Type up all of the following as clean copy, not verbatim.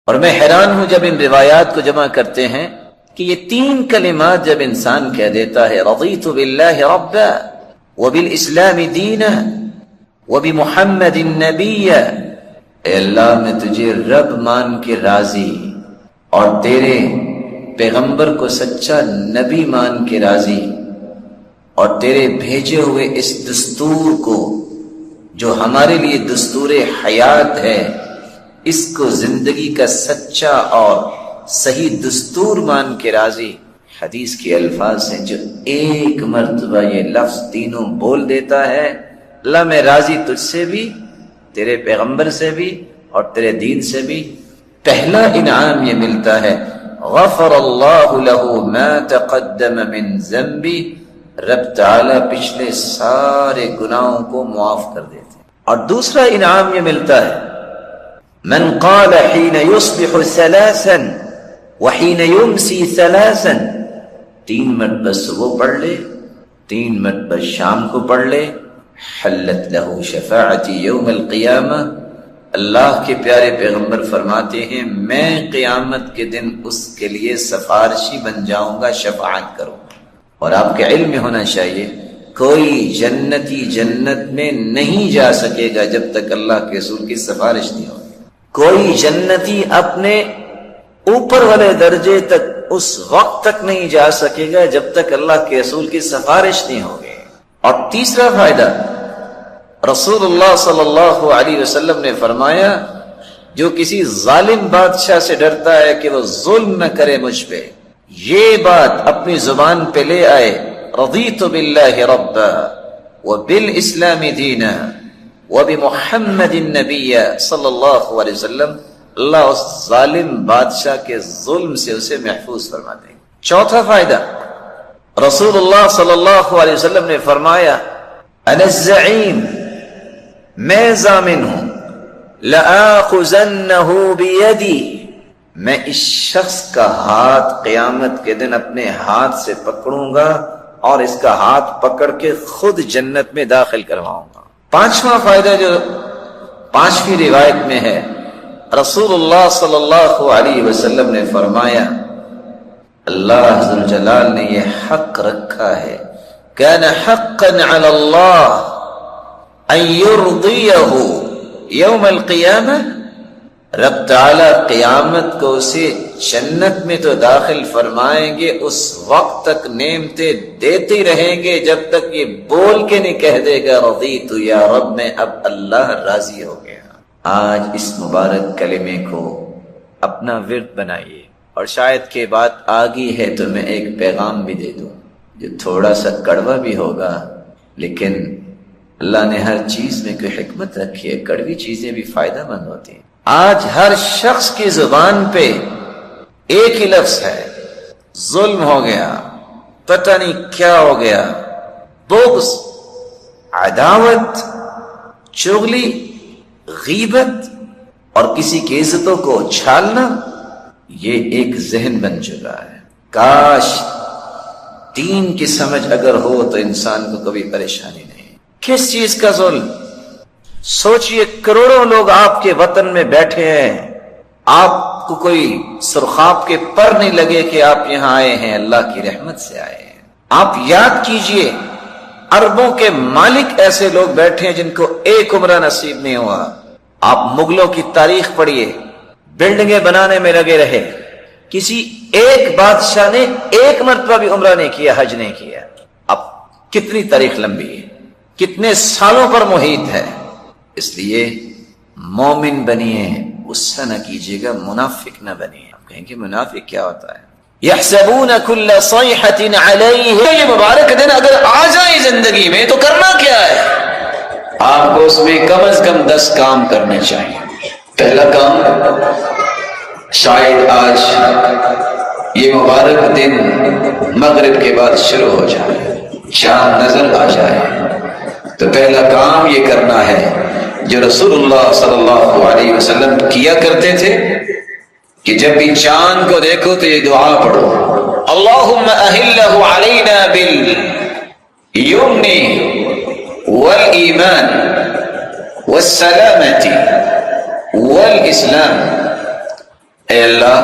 اور میں حیران ہوں جب ان روایات کو جمع کرتے ہیں کہ یہ 3 کلمات جب انسان کہہ دیتا ہے رضیت باللہ ربا وبالاسلام دینا وبمحمد النبی، اے اللہ میں تجھے رب مان کے راضی اور تیرے پیغمبر کو سچا نبی مان کے راضی اور تیرے بھیجے ہوئے اس دستور کو جو ہمارے لیے دستور حیات ہے اس کو زندگی کا سچا اور صحیح دستور مان کے راضی۔ حدیث کے الفاظ ہیں جو ایک مرتبہ یہ لفظ تینوں بول دیتا ہے، اللہ میں راضی تجھ سے بھی، تیرے پیغمبر سے بھی اور تیرے دین سے بھی، پہلا انعام یہ ملتا ہے غفر اللہ لہ ما تقدم من ذنبی، رب تعالی پچھلے سارے گناہوں کو معاف کر دیتے ہیں۔ اور دوسرا انعام یہ ملتا ہے من قال حين يصبح 3 وحين يمسي 3، 3 مرتبہ صبح پڑھ لے، 3 مرتبہ شام کو پڑھ لے، حلت له شفاعتی یوم القیامہ، اللہ کے پیارے پیغمبر فرماتے ہیں میں قیامت کے دن اس کے لیے سفارشی بن جاؤں گا، شفاعت کروں گا۔ اور آپ کے علم میں ہونا چاہیے کوئی جنتی جنت میں نہیں جا سکے گا جب تک اللہ کے رسول کی سفارش نہیں ہوگی۔ کوئی جنتی اپنے اوپر والے درجے تک اس وقت تک نہیں جا سکے گا جب تک اللہ کے رسول کی سفارش نہیں ہوگی۔ اور تیسرا فائدہ رسول اللہ صلی اللہ علیہ وسلم نے فرمایا جو کسی ظالم بادشاہ سے ڈرتا ہے کہ وہ ظلم نہ کرے مجھ پہ، یہ بات اپنی زبان پہ لے آئے رضیت باللہ ربا وبالاسلام دینا وبمحمد النبی صلی اللہ علیہ وسلم، اللہ اس ظالم بادشاہ کے ظلم سے اسے محفوظ فرما دیں۔ چوتھا فائدہ رسول اللہ صلی اللہ علیہ وسلم نے فرمایا انا الزعیم، میں ضامن ہوں، لآخذنہ بیدی، میں اس شخص کا ہاتھ قیامت کے دن اپنے ہاتھ سے پکڑوں گا اور اس کا ہاتھ پکڑ کے خود جنت میں داخل کرواؤں گا۔ پانچواں فائدہ جو 5ویں روایت میں ہے رسول اللہ صلی اللہ علیہ وسلم نے فرمایا اللہ ذو الجلال نے یہ حق رکھا ہے کان حقا علی اللہ ان یرضیہ یوم القیامہ، رب تعالی قیامت کو اسے جنت میں تو داخل فرمائیں گے، اس وقت تک نعمتیں دیتے ہی رہیں گے جب تک یہ بول کے نہیں کہہ دے گا رضیت یا رب، میں اب اللہ راضی ہو گیا۔ آج اس مبارک کلمے کو اپنا ورد بنائیے، اور شاید کہ بات آگی ہے تو میں ایک پیغام بھی دے دوں جو تھوڑا سا کڑوا بھی ہوگا، لیکن اللہ نے ہر چیز میں کوئی حکمت رکھی ہے، کڑوی چیزیں بھی فائدہ مند ہوتی ہیں۔ آج ہر شخص کی زبان پہ ایک ہی لفظ ہے، ظلم ہو گیا، پتہ نہیں کیا ہو گیا، بغض، عداوت، چغلی، غیبت اور کسی کی عزتوں کو چھالنا، یہ ایک ذہن بن چکا ہے۔ کاش دین کی سمجھ اگر ہو تو انسان کو کبھی پریشانی نہیں۔ کس چیز کا ظلم؟ سوچئے کروڑوں لوگ آپ کے وطن میں بیٹھے ہیں، آپ کو کوئی سرخاب کے پر نہیں لگے کہ آپ یہاں آئے ہیں، اللہ کی رحمت سے آئے ہیں۔ آپ یاد کیجئے اربوں کے مالک ایسے لوگ بیٹھے ہیں جن کو ایک عمرہ نصیب نہیں ہوا۔ آپ مغلوں کی تاریخ پڑھیے، بلڈنگیں بنانے میں لگے رہے، کسی ایک بادشاہ نے ایک مرتبہ بھی عمرہ نہیں کیا، حج نہیں کیا۔ اب کتنی تاریخ لمبی ہے، کتنے سالوں پر محیط ہے۔ اس لیے مومن بنیے، غصہ نہ کیجیے گا، منافق نہ بنیے۔ آپ کہیں گے منافق کیا ہوتا ہے؟ یحسبون کل صیحۃ علیہ، یہ مبارک دن اگر آ جائے زندگی میں تو کرنا کیا ہے؟ آپ کو اس میں کم از کم 10 کام کرنے چاہیے۔ پہلا کام، شاید آج یہ مبارک دن مغرب کے بعد شروع ہو جائے، چاند نظر آ جائے، تو پہلا کام یہ کرنا ہے جو رسول اللہ صلی اللہ علیہ وسلم کیا کرتے تھے کہ جب بھی چاند کو دیکھو تو یہ دعا پڑھو، اللہم اہلہ علینا بالیمن والایمان والسلامت والاسلام، اے اللہ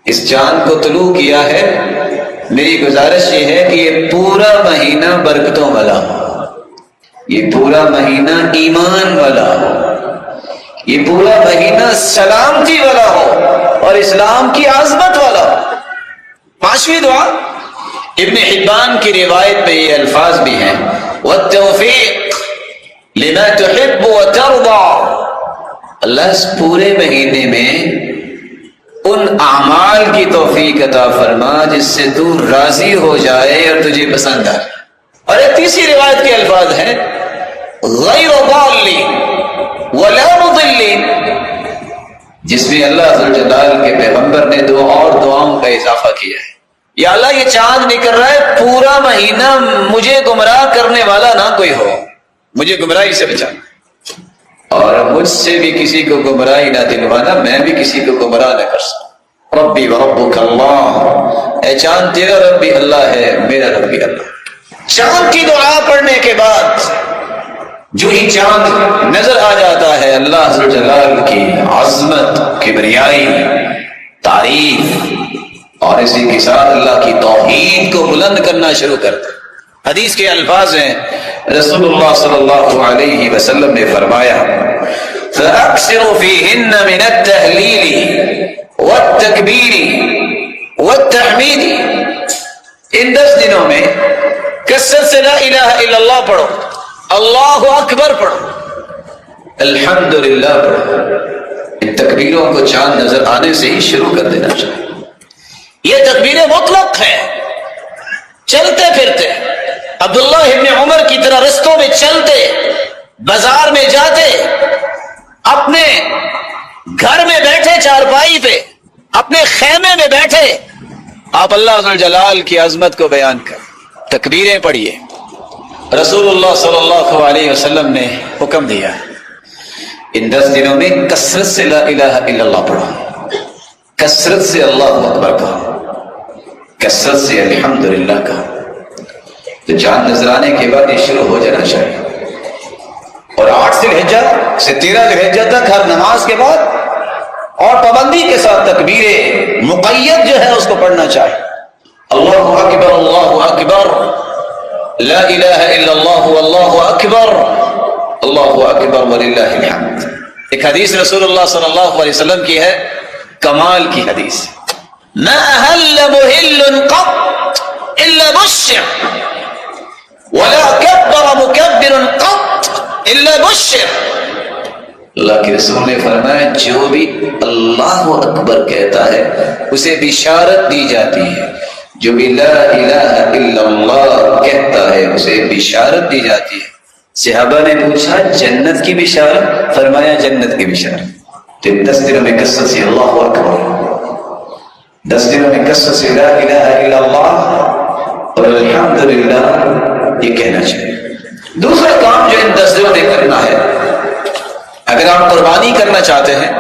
اس چاند کو طلوع کیا ہے، میری گزارش یہ ہے کہ یہ پورا مہینہ برکتوں والا ہو، یہ پورا مہینہ ایمان والا ہو، یہ پورا مہینہ سلامتی والا ہو اور اسلام کی عظمت والا ہو۔ پانچویں دعا ابن حبان کی روایت میں یہ الفاظ بھی ہیں، والتوفیق لما تحب وترضى، اللہ اس پورے مہینے میں ان اعمال کی توفیق عطا فرما جس سے تو راضی ہو جائے اور تجھے پسند آئے۔ اور ایک تیسری روایت کے الفاظ ہیں، غیر ضالین ولا مضلین، جس میں اللہ ذوالجلال کے پیغمبر نے دو اور دعاؤں کا اضافہ کیا ہے۔ یا اللہ یہ چاند نکل رہا ہے، پورا مہینہ مجھے گمراہ کرنے والا نہ کوئی ہو، مجھے گمراہی سے بچانا، اور مجھ سے بھی کسی کو گمراہی نہ دلوانا، میں بھی کسی کو گمراہ نہ کر سکوں۔ ربی وربک اللہ، اے چاند تیرا رب بھی اللہ ہے، میرا رب بھی اللہ۔ چاند کی دعا پڑھنے کے بعد جو ہی چاند نظر آ جاتا ہے، اللہ ذوالجلال کی عظمت، کبریائی، تعریف اور اسی کے ساتھ اللہ کی توحید کو بلند کرنا شروع کرتا ہے۔ حدیث کے الفاظ ہیں، رسول اللہ صلی اللہ علیہ وسلم نے فرمایا، فَأَكْثِرُ فِيهِنَّ مِنَ التَّهْلِيلِ وَالتَّكْبِيرِ وَالتَّحْمِيدِ، ان 10 دنوں میں کثرت سے لا الہ الا اللہ پڑھو، اللہ اکبر پڑھو، الحمدللہ پڑھو۔ ان تکبیروں کو چاند نظر آنے سے ہی شروع کر دینا چاہیے۔ یہ تکبیر مطلق ہے، چلتے پھرتے عبداللہ ابن عمر کی طرح رستوں میں چلتے، بازار میں جاتے، اپنے گھر میں بیٹھے چارپائی پہ، اپنے خیمے میں بیٹھے، آپ اللہ ذوالجلال کی عظمت کو بیان کر تکبیریں پڑھیے۔ رسول اللہ صلی اللہ علیہ وسلم نے حکم دیا ان 10 دنوں میں کثرت سے لا الہ الا اللہ پڑھو، کثرت سے اللہ اکبر کہو، کثرت سے الحمدللہ کہو۔ تو چاند نظر آنے کے بعد یہ شروع ہو جانا چاہیے، اور 8 ذی الحجہ سے 13 ذی الحجہ تک ہر نماز کے بعد اور پابندی کے ساتھ تکبیر مقید جو ہے اس کو پڑھنا چاہیے۔ اللہ اکبر، اللہ اکبر، لا الہ الا اللہ واللہ اکبر، اللہ اکبر وللہ الحمد۔ ایک حدیث رسول اللہ صلی اللہ علیہ وسلم کی ہے، کمال کی حدیث، ما اہل محل قط الا بشر ولا کبر مکبر قط الا بشر۔ اللہ کے رسول نے فرمایا جو بھی اللہ اکبر کہتا ہے اسے بشارت دی جاتی ہے، جو بھی لا الہ الا اللہ کہتا ہے اسے بشارت دی جاتی ہے۔ صحابہ نے پوچھا جنت کی بشارت؟ فرمایا جنت کی بشارت۔ تو 10 دنوں میں کثرت سے اللہ اکبر، 10 دنوں میں کثرت سے لا الہ الا اللہ اور الحمدللہ یہ کہنا چاہیے۔ دوسرا کام جو ان 10 دنوں میں کرنا ہے، اگر آپ قربانی کرنا چاہتے ہیں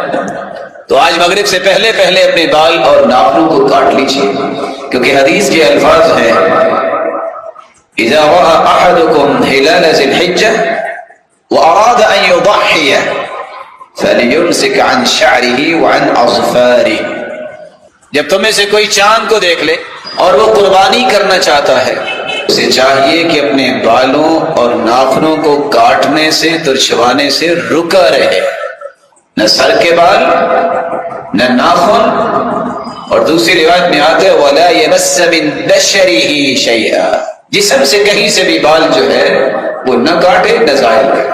تو آج مغرب سے پہلے پہلے اپنے بال اور ناخنوں کو کاٹ لیجیے، کیونکہ حدیث کے الفاظ ہیں، اذا رأى احدكم هلال ذي الحجة واراد ان يضحي فليمسك عن شعره وعن اظفاره، جب تم میں سے کوئی چاند کو دیکھ لے اور وہ قربانی کرنا چاہتا ہے، اسے چاہیے کہ اپنے بالوں اور ناخنوں کو کاٹنے سے، ترچھوانے سے رکا رہے، نہ سر کے بال نہ ناخن، اور دوسری روایت میں آتا ہے وَلَا يَمَسَّ مِن بَشَرِهِ شَيْئًا، جسم سے کہیں سے بھی بال جو ہے وہ نہ کاٹے نہ ظاہر کرے۔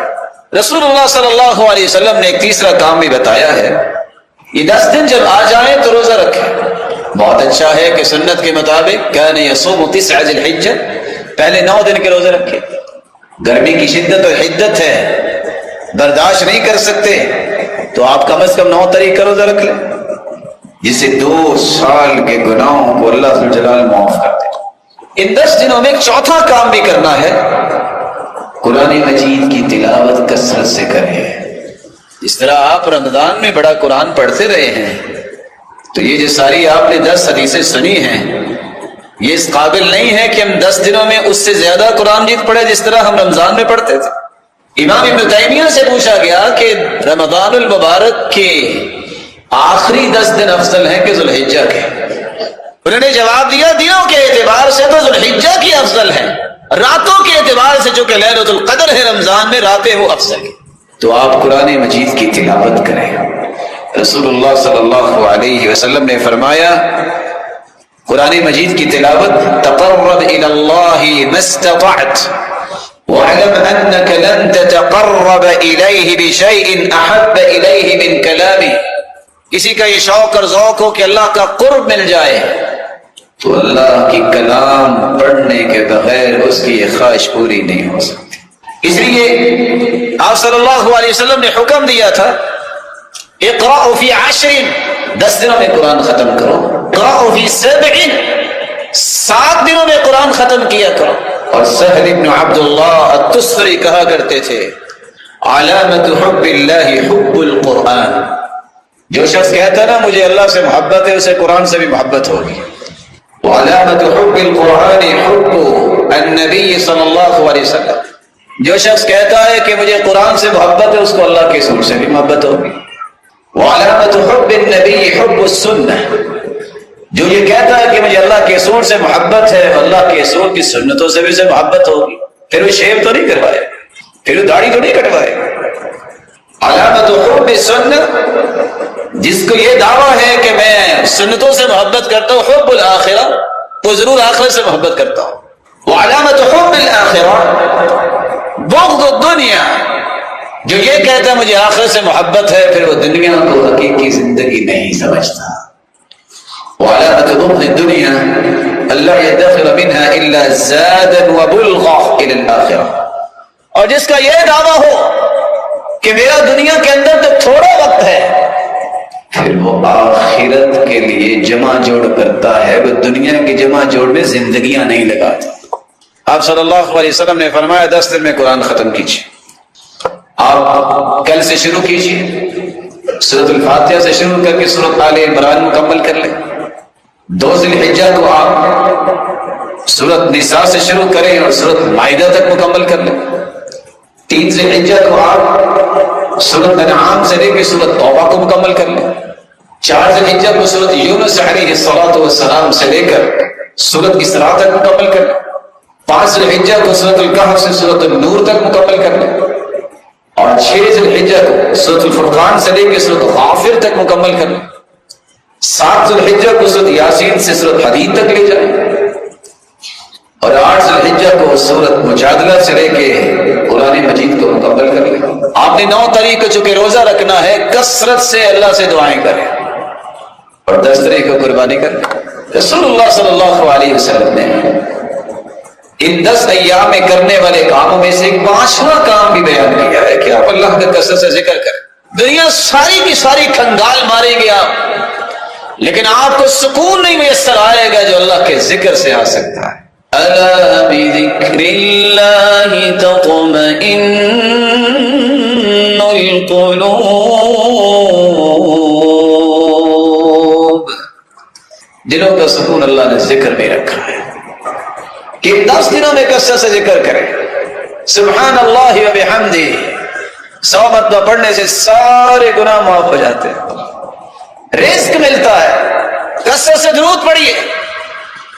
رسول اللہ صلی اللہ علیہ وسلم نے ایک تیسرا کام بھی بتایا ہے، یہ 10 دن جب آ جائیں تو روزہ رکھیں۔ بہت اچھا ہے کہ سنت کے مطابق کان یصوم 9 ذی الحجہ، پہلے 9 دن کے روزے رکھے۔ گرمی کی شدت اور حدت ہے، برداشت نہیں کر سکتے تو آپ کم از کم 9 تاریخ کا روزہ رکھ لیں، جس سے 2 سال کے گناہوں کو اللہ ذوالجلال معاف کر دے۔ ان 10 دنوں میں ایک چوتھا کام بھی کرنا ہے، قرآن مجید کی تلاوت کثرت سے کریں۔ جس طرح آپ رمضان میں بڑا قرآن پڑھتے رہے ہیں، تو یہ جو ساری آپ نے 10 حدیثیں سنی ہیں، یہ اس قابل نہیں ہے کہ ہم 10 دنوں میں اس سے زیادہ قرآن مجید پڑھے جس طرح ہم رمضان میں پڑھتے تھے۔ امام ابن تیمیہ سے پوچھا گیا کہ رمضان المبارک کے آخری 10 دن افضل ہیں کہ ذوالحجہ کے؟ انہوں نے جواب دیا دنوں کے اعتبار سے تو ذوالحجہ کی افضل ہیں، راتوں کے اعتبار سے چونکہ لیلۃ القدر ہے رمضان میں، راتیں وہ افضل ہیں۔ تو آپ قرآن مجید کی تلاوت کریں۔ رسول اللہ صلی اللہ علیہ وسلم نے فرمایا قرآن مجید کی تلاوت تقرب الی اللہ ما استطعت واعلم انك لن تتقرب الیہ بشیء احب الیہ من کلامہ۔ کسی کا یہ شوق اور ذوق ہو کہ اللہ کا قرب مل جائے تو اللہ کی کلام پڑھنے کے بغیر اس کی یہ خواہش پوری نہیں ہو سکتی۔ اس لیے آپ صلی اللہ علیہ وسلم نے حکم دیا تھا اقرأوا فی 10 10 دنوں میں قرآن ختم کرو، اقرأوا فی 7 7 دنوں میں قرآن ختم کیا کرو۔ اور سہل ابن عبداللہ التستری کہا کرتے تھے علامت حب اللہ حب القرآن، جو شخص کہتا ہے نا مجھے اللہ سے محبت ہے اسے قرآن سے بھی محبت ہوگی۔ وعلامت حب القرآن حب النبی صلی اللہ علیہ وسلم، جو شخص کہتا ہے کہ مجھے قرآن سے محبت ہے اس کو اللہ کے رسول سے بھی محبت ہوگی۔ وعلامت حب النبی حب السنہ، جو یہ کہتا ہے کہ مجھے اللہ کے رسول سے محبت ہے اللہ کے رسول کی سنتوں سے بھی اسے محبت ہوگی۔ پھر وہ شیو تو نہیں کروائے، پھر وہ داڑھی تو نہیں کٹوائے۔ علامت حب السنہ، جس کو یہ دعویٰ ہے کہ میں سنتوں سے محبت کرتا ہوں، حب الآخرہ، وہ ضرور آخرت سے محبت کرتا ہوں۔ وعلامت حب الآخرہ بغض الدنیا، جو یہ کہتا ہے مجھے آخرت سے محبت ہے پھر وہ دنیا کو حقیقی زندگی نہیں سمجھتا۔ وعلامت بغض الدنیا اللہ يدخر منها الا زادا وبلغا الى الآخرہ، اور جس کا یہ دعویٰ ہو کہ میرا دنیا کے اندر تو تھوڑا وقت ہے پھر وہ آخرت کے لیے جمع جوڑ کرتا ہے، وہ دنیا کی جمع جوڑ میں زندگیاں نہیں لگاتا۔ آپ صلی اللہ علیہ وسلم نے فرمایا 10 دن میں قرآن ختم کیجیے۔ آپ کل سے شروع کیجیے، سورۃ الفاتحہ سے شروع کر کے سورۃ آل عمران مکمل کر لیں۔ 2 ذی الحجہ کو آپ سورۃ نساء سے شروع کریں اور سورۃ مائدہ تک مکمل کر لیں۔ 3 ذی الحجہ کو آپ سورۃ انعام سے لے کے سورۃ توبہ کو مکمل کر لیں۔ 4 ذی الحجہ کو سورۃ یونس علیہ الصلوۃ والسلام سے لے کر سورۃ اسراء تک مکمل کر لیں۔ 5 ذی الحجہ کو سورۃ الکہف سے سورۃ النور تک مکمل کر لیں، اور 6 ذی الحجہ کو سورۃ الفرقان سے لے کے سورۃ غافر تک مکمل کر لیں۔ 7 ذی الحجہ کو سورۃ یاسین سے سورۃ حدید تک لے جائیں، اور 8 ذی الحجہ کو سورۃ مجادلہ سے لے کے قرآن مجید کو مکمل کر لیں۔ آپ نے 9 تاریخ کو چونکہ روزہ رکھنا ہے، کثرت سے اللہ سے دعائیں کریں، اور 10 تاریخ کو قربانی کریں۔ رسول اللہ صلی اللہ علیہ وسلم نے ان 10 ایام میں کرنے والے کاموں میں سے ایک 5واں کام بھی بیان کیا ہے کہ آپ اللہ کا کثرت سے ذکر کریں۔ دنیا ساری کی ساری کھنگال ماریں گے آپ، لیکن آپ کو سکون نہیں میسر آئے گا جو اللہ کے ذکر سے آ سکتا ہے۔ الا بذکر اللہ تطمئن القلوب، دلوں کا سکون اللہ نے ذکر میں رکھا ہے کہ 10 دنوں میں کثرت سے ذکر کریں۔ سبحان اللہ و بحمدہ 100 مرتبہ پڑھنے سے سارے گناہ معاف ہو جاتے ہیں، رزق ملتا ہے۔ کثرت سے درود پڑھیے،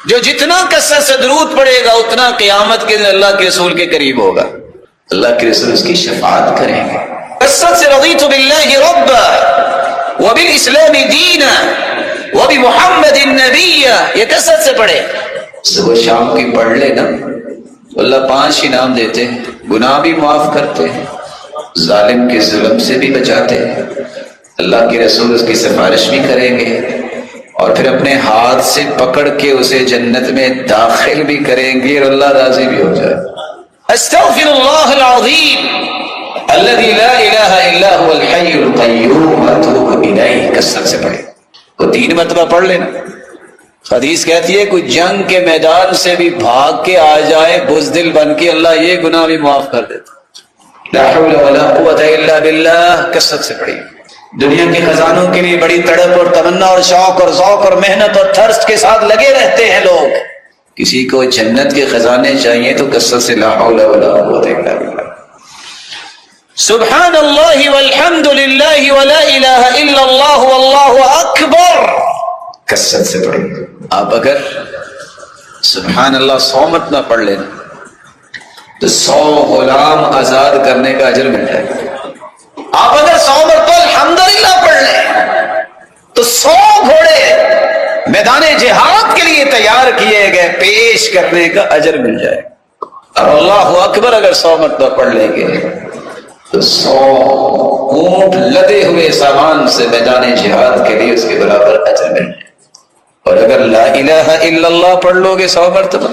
جو جتنا کثرت سے درود پڑھے گا اتنا قیامت کے دن اللہ کے رسول کے قریب ہوگا، اللہ کے رسول اس کی شفاعت کریں گے۔ کثرت سے رضیت باللہ ربا وبالاسلام دینا وبمحمد النبی، یہ کثرت سے پڑھے۔ صبح شام کی پڑھ لے نا، اللہ 5 انعام دیتے ہیں، گناہ بھی معاف کرتے ہیں، ظالم کے ظلم سے بھی بچاتے ہیں، اللہ کے رسول اس کی سفارش بھی کریں گے، اور پھر اپنے ہاتھ سے پکڑ کے اسے جنت میں داخل بھی کریں گے اور اللہ راضی بھی ہو جائے۔ استغفر اللہ العظیم الذی لا الہ الا هو الحی القیوم اتوب الیہ، کثرت سے پڑھے۔ وہ 3 مرتبہ پڑھ لینا۔ حدیث کہتی ہے کوئی جنگ کے میدان سے بھی بھاگ کے آ جائے بزدل بن کے، اللہ یہ گناہ بھی معاف کر دیتا۔ لا حول ولا قوت الا باللہ، کثرت سے پڑھی۔ دنیا کے خزانوں کے لیے بڑی تڑپ اور تمنا اور شوق اور ذوق اور محنت اور تھرست کے ساتھ لگے رہتے ہیں لوگ، کسی کو جنت کے خزانے چاہیے تو کثرت سے لا حول ولا قوت الا باللہ۔ سبحان اللہ والحمد للہ ولا الہ الا اللہ واللہ اکبر کثرت سے پڑھیں. آپ اگر سبحان اللہ 100 مرتبہ پڑھ لینا تو 100 غلام آزاد کرنے کا اجر مل جائے گا. آپ اگر 100 مرتبہ الحمدللہ پڑھ لیں تو 100 گھوڑے میدان جہاد کے لیے تیار کیے گئے پیش کرنے کا اجر مل جائے گا. اور اللہ اکبر اگر 100 مرتبہ پڑھ لیں گے تو 100 اونٹ لدے ہوئے سامان سے میدان جہاد کے لیے اس کے برابر اجر مل جائے. اور اگر لا الہ الا اللہ پڑھ لو گے 100 مرتبہ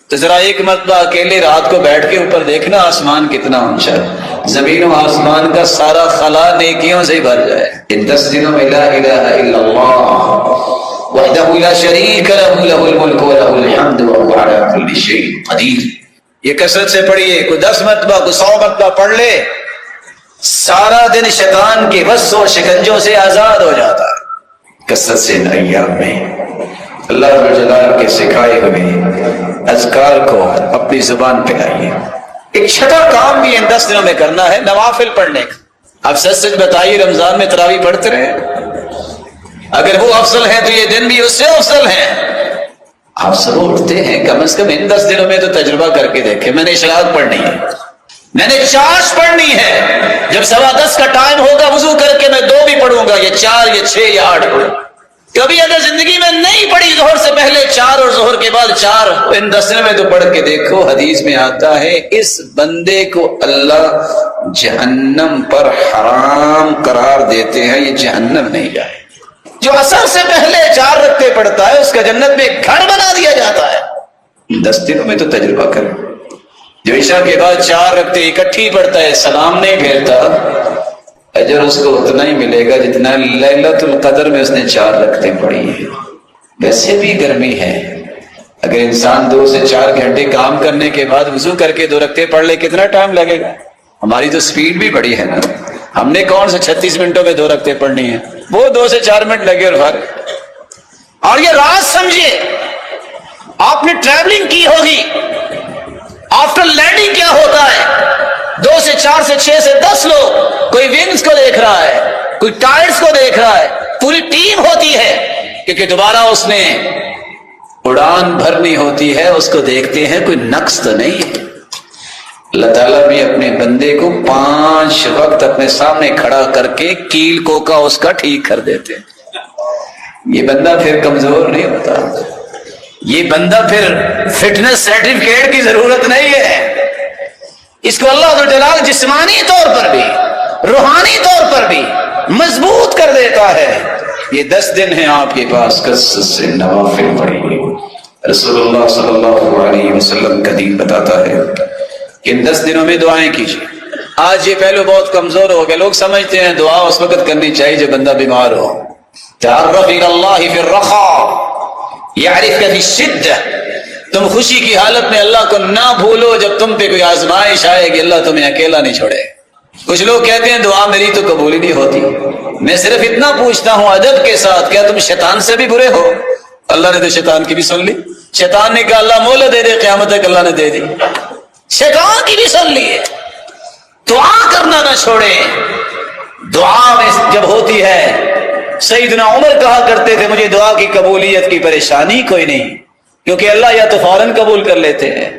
تو ذرا ایک مرتبہ اکیلے رات کو بیٹھ کے اوپر دیکھنا آسمان کتنا اونچا ہے. زمین و آسمان کا سارا خلا نیکیوں سے ہی بھر جائے. ان 10 دنوں میں لا الہ الا اللہ وحدہ لا شریک لہ لہ الملک و لہ الحمد وهو علی کل شیء قدیر. یہ کثرت سے پڑھیے. کوئی 10 مرتبہ کوئی 100 مرتبہ پڑھ لے سارا دن شیطان کے بس و شکنجوں سے آزاد ہو جاتا ہے. کثرت سے ان ایام میں اللہ رب الجلال کے سکھائے ہوئے اذکار کو اپنی زبان پہ لائیے. ایک چھٹا کام بھی ان 10 دنوں میں کرنا ہے نوافل پڑھنے کا. آپ سچ سچ بتائیے رمضان میں تراویح پڑھتے رہے؟ اگر وہ افضل ہیں تو یہ دن بھی اس سے افضل ہیں. آپ سب اٹھتے ہیں کم از کم ان 10 دنوں میں تو تجربہ کر کے دیکھیں. میں نے اشراق پڑھنی ہے, میں نے چاش پڑھنی ہے. جب 10:15 کا ٹائم ہوگا وضو کر کے میں 2 بھی پڑھوں گا, یا 4 یا 6 یا 8 پڑھوں. کبھی اگر زندگی میں نہیں پڑھی ظہر سے پہلے 4 اور ظہر کے بعد 4, ان 10 دنوں میں تو پڑھ کے دیکھو. حدیث میں آتا ہے اس بندے کو اللہ جہنم پر حرام قرار دیتے ہیں, یہ جہنم نہیں جائے. جو عصر سے پہلے 4 رکعتیں پڑھتا ہے اس کا جنت میں گھر بنا دیا جاتا ہے. 10 دنوں میں تو تجربہ کریں. جو عشاء کے بعد 4 رکعتیں اکٹھی پڑھتا ہے سلام نہیں پھیرتا, اجر اس کو اتنا ہی ملے گا جتنا لیلۃ القدر میں اس نے 4 رکعتیں پڑھی ہیں. ویسے بھی گرمی ہے, اگر انسان 2 سے 4 گھنٹے کام کرنے کے بعد وضو کر کے 2 رکعتیں پڑھ لے کتنا ٹائم لگے گا؟ ہماری تو سپیڈ بھی بڑی ہے نا. ہم نے کون سے 36 منٹوں میں 2 رکعتیں پڑھنی ہیں, وہ 2 سے 4 منٹ لگے اور فارغ. اور یہ راز سمجھے, آپ نے ٹریولنگ کی ہوگی, آفٹر لینڈنگ کیا ہوتا ہے. 2 سے 4 سے 6 سے 10 لوگ, کوئی ونگز کو دیکھ رہا ہے, کوئی ٹائرز کو دیکھ رہا ہے, پوری ٹیم ہوتی ہے کیونکہ دوبارہ اس نے اڑان بھرنی ہوتی ہے. اس کو دیکھتے ہیں کوئی نقص تو نہیں ہے. اللہ تعالیٰ بھی اپنے بندے کو 5 وقت اپنے سامنے کھڑا کر کے کیل کوکا اس کا ٹھیک کر دیتے. یہ بندہ پھر کمزور نہیں ہوتا, یہ بندہ پھر فٹنس سرٹیفکیٹ کی ضرورت نہیں ہے. اس کو اللہ جلال جسمانی طور پر بھی روحانی طور پر بھی مضبوط کر دیتا ہے. یہ 10 دن ہیں آپ کے پاس, کثرت سے نوافل پڑھیے. رسول اللہ صلی اللہ علیہ وسلم کا دین بتاتا ہے کہ ان 10 دنوں میں دعائیں کیجیے. آج یہ پہلو بہت کمزور ہو گیا. لوگ سمجھتے ہیں دعا اس وقت کرنی چاہیے جب بندہ بیمار ہو. تعرف الی اللہ فی الرخاء یعرفک فی الشدہ. تم خوشی کی حالت میں اللہ کو نہ بھولو, جب تم پہ کوئی آزمائش آئے گی اللہ تمہیں اکیلا نہیں چھوڑے. کچھ لوگ کہتے ہیں دعا میری تو قبول ہی نہیں ہوتی. میں صرف اتنا پوچھتا ہوں ادب کے ساتھ, کیا تم شیطان سے بھی برے ہو؟ اللہ نے تو شیطان کی بھی سن لی. شیطان نے کہا اللہ مہلت دے دے, قیامت تک اللہ نے دے دی. شیطان کی بھی سن لی. دعا کرنا نہ چھوڑے. دعا میں جب ہوتی ہے, سیدنا عمر کہا کرتے تھے مجھے دعا کی قبولیت کی پریشانی کوئی نہیں, کیونکہ اللہ یا تو فوراً قبول کر لیتے ہیں,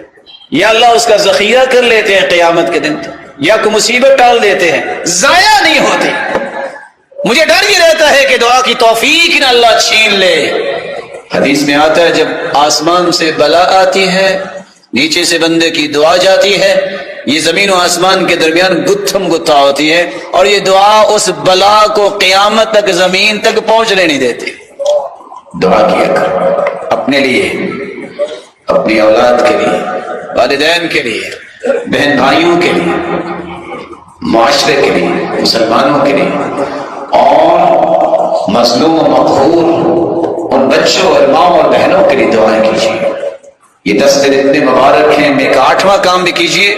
یا اللہ اس کا ذخیرہ کر لیتے ہیں قیامت کے دن, یا کوئی مصیبت ٹال دیتے ہیں, ضائع نہیں ہوتی. مجھے ڈر یہ رہتا ہے کہ دعا کی توفیق نہ اللہ چھین لے. حدیث میں آتا ہے جب آسمان سے بلا آتی ہے, نیچے سے بندے کی دعا جاتی ہے, یہ زمین و آسمان کے درمیان گتھم گتھا ہوتی ہے, اور یہ دعا اس بلا کو قیامت تک زمین تک پہنچنے نہیں دیتی. دعا کیا کر اپنے لیے, اپنی اولاد کے لیے, والدین کے لیے, بہن بھائیوں کے لیے, معاشرے کے لیے, مسلمانوں کے لیے, اور مظلوم و مقہور ان بچوں اور ماں اور بہنوں کے لیے دعائیں کیجیے. یہ 10 دن اتنے مبارک ہیں. ایک 8واں کام بھی کیجیے.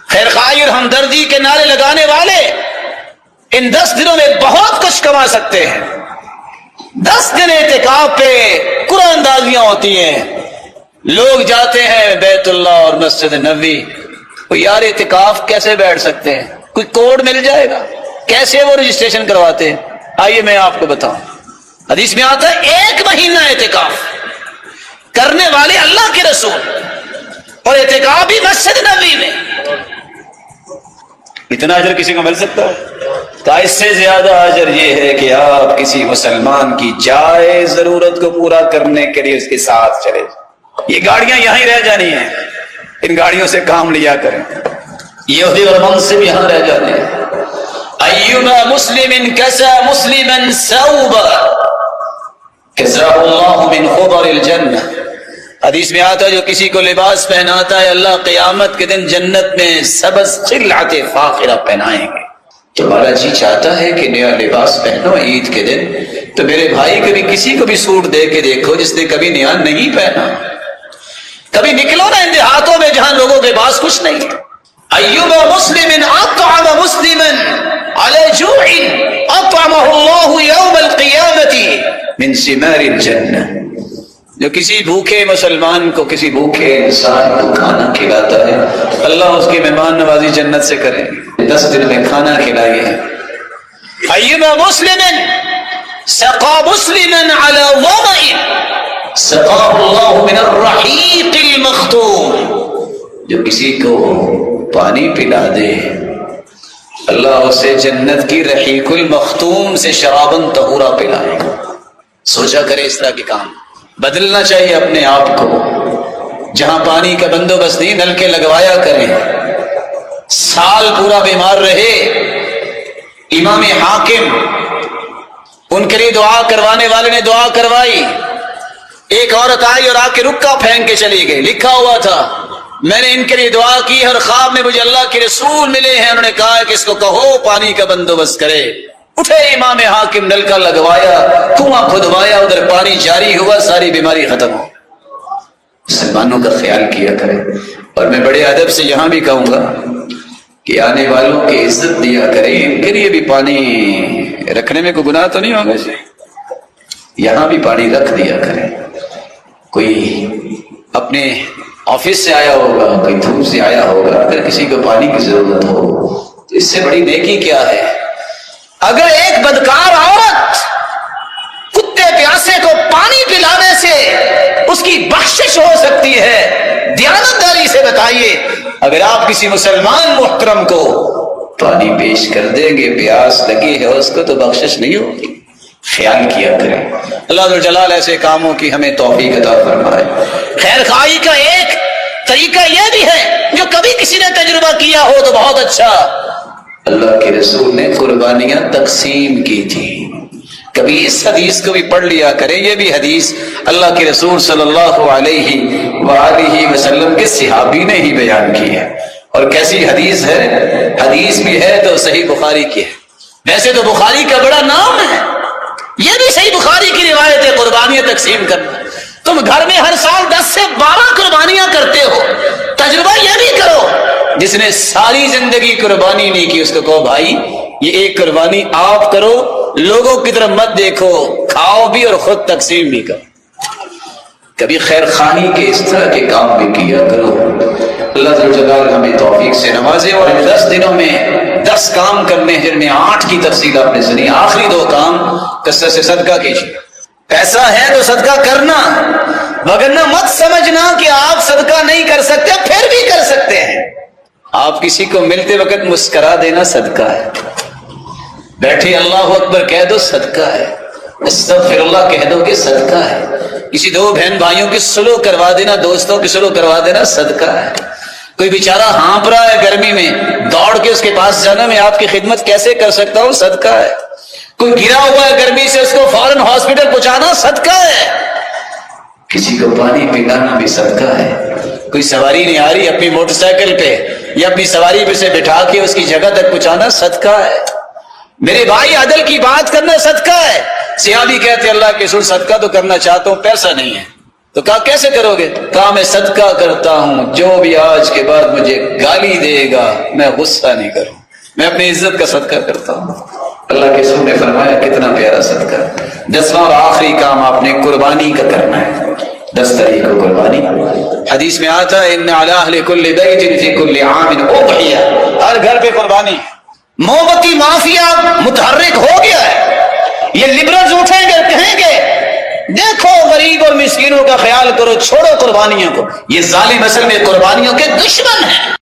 خیر خواہی اور ہمدردی کے نعرے لگانے والے ان 10 دنوں میں بہت کچھ کما سکتے ہیں. 10 دن اعتکاف پہ قرآن اندازیاں ہوتی ہیں. لوگ جاتے ہیں بیت اللہ اور مسجد نبوی. یار اعتکاف کیسے بیٹھ سکتے ہیں؟ کوئی کوڈ مل جائے گا؟ کیسے وہ رجسٹریشن کرواتے ہیں؟ آئیے میں آپ کو بتاؤں. حدیث میں آتا ہے 1 مہینہ اعتکاف کرنے والے اللہ کے رسول، اور اعتکاف بھی مسجد نبوی میں. اتنا اجر کسی کو مل سکتا ہے؟ تو اس سے زیادہ اجر یہ ہے کہ آپ کسی مسلمان کی جائز ضرورت کو پورا کرنے کے لیے اس کے ساتھ چلے. یہ گاڑیاں یہاں ہی رہ جانی ہیں، ان گاڑیوں سے کام لیا کریں. یہ عہدے اور منصب یہاں رہ جانے ہیں. ایما مسلم کسا مسلما ثوبا کساه اللہ من خبر الجنہ. حدیث میں آتا ہے جو کسی کو لباس پہناتا ہے اللہ قیامت کے دن جنت میں سبز خلعت فاخرہ پہنائیں گے. تمہارا جی چاہتا ہے کہ نیا لباس پہنو عید کے دن، تو میرے بھائی کبھی کسی کو بھی سوٹ دے کے دیکھو جس نے کبھی نیا نہیں پہنا. کبھی نکلو نا ان دیہاتوں میں جہاں لوگوں کے پاس کچھ نہیں ہے. ایوب مسلم اطعم مسلما علی جوع اطعمه اللہ یوم القیامت من ثمار الجنہ. جو کسی بھوکے مسلمان کو، کسی بھوکے انسان کو کھانا کھلاتا ہے، اللہ اس کی مہمان نوازی جنت سے کرے. 10 دن میں کھانا کھلائیے. ایما مسلم سقا مسلما علی ظمأ سقاه اللہ من الرحیق المختوم. جو کسی کو پانی پلا دے اللہ اسے جنت کی رحیق المختوم سے شرابن طہورا پلائے. سوچا کرے اس طرح کے کام. بدلنا چاہیے اپنے آپ کو. جہاں پانی کا بندوبست نہیں نل کے لگوایا کریں. سال پورا بیمار رہے امام حاکم، ان کے لیے دعا کروانے والے نے دعا کروائی. ایک عورت آئی اور آ کے رکا پھینک کے چلی گئی. لکھا ہوا تھا میں نے ان کے لیے دعا کی اور خواب میں مجھے اللہ کے رسول ملے ہیں، انہوں نے کہا کہ اس کو کہو پانی کا بندوبست کرے. اٹھے امام حاکم، نل کا لگوایا، کنواں کھدوایا، ادھر پانی جاری ہوا، ساری بیماری ختم ہو. مسلمانوں کا خیال کیا کرے. اور میں بڑے ادب سے یہاں بھی کہوں گا کہ آنے والوں کی عزت دیا کریں. ان کے لیے بھی پانی رکھنے میں کوئی گناہ تو نہیں ہوگا جی. یہاں بھی پانی رکھ دیا کریں. کوئی اپنے آفس سے آیا ہوگا، کوئی دھوپ سے آیا ہوگا، اگر کسی کو پانی کی ضرورت ہو تو اس سے بڑی نیکی کیا ہے. اگر ایک بدکار عورت کتے پیاسے کو پانی پلانے سے اس کی بخشش ہو سکتی ہے، دیانتداری سے بتائیے اگر آپ کسی مسلمان محترم کو پانی پیش کر دیں گے، پیاس لگی ہے اس کو، تو بخشش نہیں ہوگی. خیال کیا کریں. اللہ ذو الجلال ایسے کاموں کی ہمیں توفیق عطا فرمائے. خیر خواہی کا ایک طریقہ یہ بھی ہے جو کبھی کسی نے تجربہ کیا ہو تو بہت اچھا. اللہ کے رسول نے قربانیاں تقسیم کی تھی. کبھی اس حدیث کو بھی پڑھ لیا کریں. یہ بھی حدیث اللہ کے رسول صلی اللہ علیہ وآلہ وسلم کے صحابی نے ہی بیان کی ہے. اور کیسی حدیث ہے؟ حدیث بھی ہے تو صحیح بخاری کی ہے. ویسے تو بخاری کا بڑا نام ہے، یہ بھی صحیح بخاری کی روایت ہے قربانیاں تقسیم کرنا. تم گھر میں ہر سال 10 سے 12 قربانیاں کرتے ہو، تجربہ یہ بھی کرو. جس نے ساری زندگی قربانی نہیں کی اس کو کہو بھائی یہ ایک قربانی آپ کرو، لوگوں کی طرف مت دیکھو، کھاؤ بھی اور خود تقسیم بھی کرو. کبھی خیر خواہی کے اس طرح کے کام بھی کیا کرو. اللہ ذو الجلال ہمیں توفیق سے نوازے. اور 10 دنوں میں 10 کام کرنے جن میں 8 کی تفصیل آپ نے سنی. آخری 2 کام کثرت سے صدقہ کیجیے. پیسہ ہے تو صدقہ کرنا، وگرنہ مت سمجھنا کہ آپ صدقہ نہیں کر سکتے، پھر بھی کر سکتے ہیں. آپ کسی کو ملتے وقت مسکرا دینا صدقہ ہے. بیٹھے اللہ اکبر کہہ دو صدقہ ہے. استغفر اللہ کہہ دو کہ صدقہ ہے. کسی 2 بہن بھائیوں کی سلو کروا دینا، دوستوں کی سلو کروا دینا صدقہ ہے. کوئی بیچارہ ہانپ رہا ہے گرمی میں، دوڑ کے اس کے پاس جانا میں آپ کی خدمت کیسے کر سکتا ہوں، صدقہ ہے. کوئی گرا ہوا ہے گرمی سے اس کو فوراً ہاسپٹل پہنچانا صدقہ ہے. کسی کو پانی پلانا بھی صدقہ ہے. کوئی سواری نہیں آ رہی اپنی موٹر سائیکل پہ یا اپنی سواری پہ سے بٹھا کے اس کی جگہ تک پہنچانا صدقہ ہے. میرے بھائی عدل کی بات کرنا صدقہ ہے. صحابی کہتے اللہ کے رسول صدقہ تو کرنا چاہتا ہوں، پیسہ نہیں ہے. تو کہا کیسے کرو گے؟ کہا میں صدقہ کرتا ہوں، جو بھی آج کے بعد مجھے گالی دے گا میں غصہ نہیں کروں، میں اپنی عزت کا صدقہ کرتا ہوں. اللہ کے رسول نے فرمایا کتنا پیارا صدقہ. 10واں اور آخری کام آپ نے قربانی کا کرنا ہے. 10 طریق قربانی. حدیث میں آتا ہے ان علی اہل کل بیت فی کل عام اضحیہ، ہر گھر پہ قربانی. موم بتی مافیا متحرک ہو گیا ہے. یہ لبرلز اٹھیں گے کہیں گے دیکھو غریب اور مسکینوں کا خیال کرو، چھوڑو قربانیوں کو. یہ ظالم اصل میں قربانیوں کے دشمن ہیں.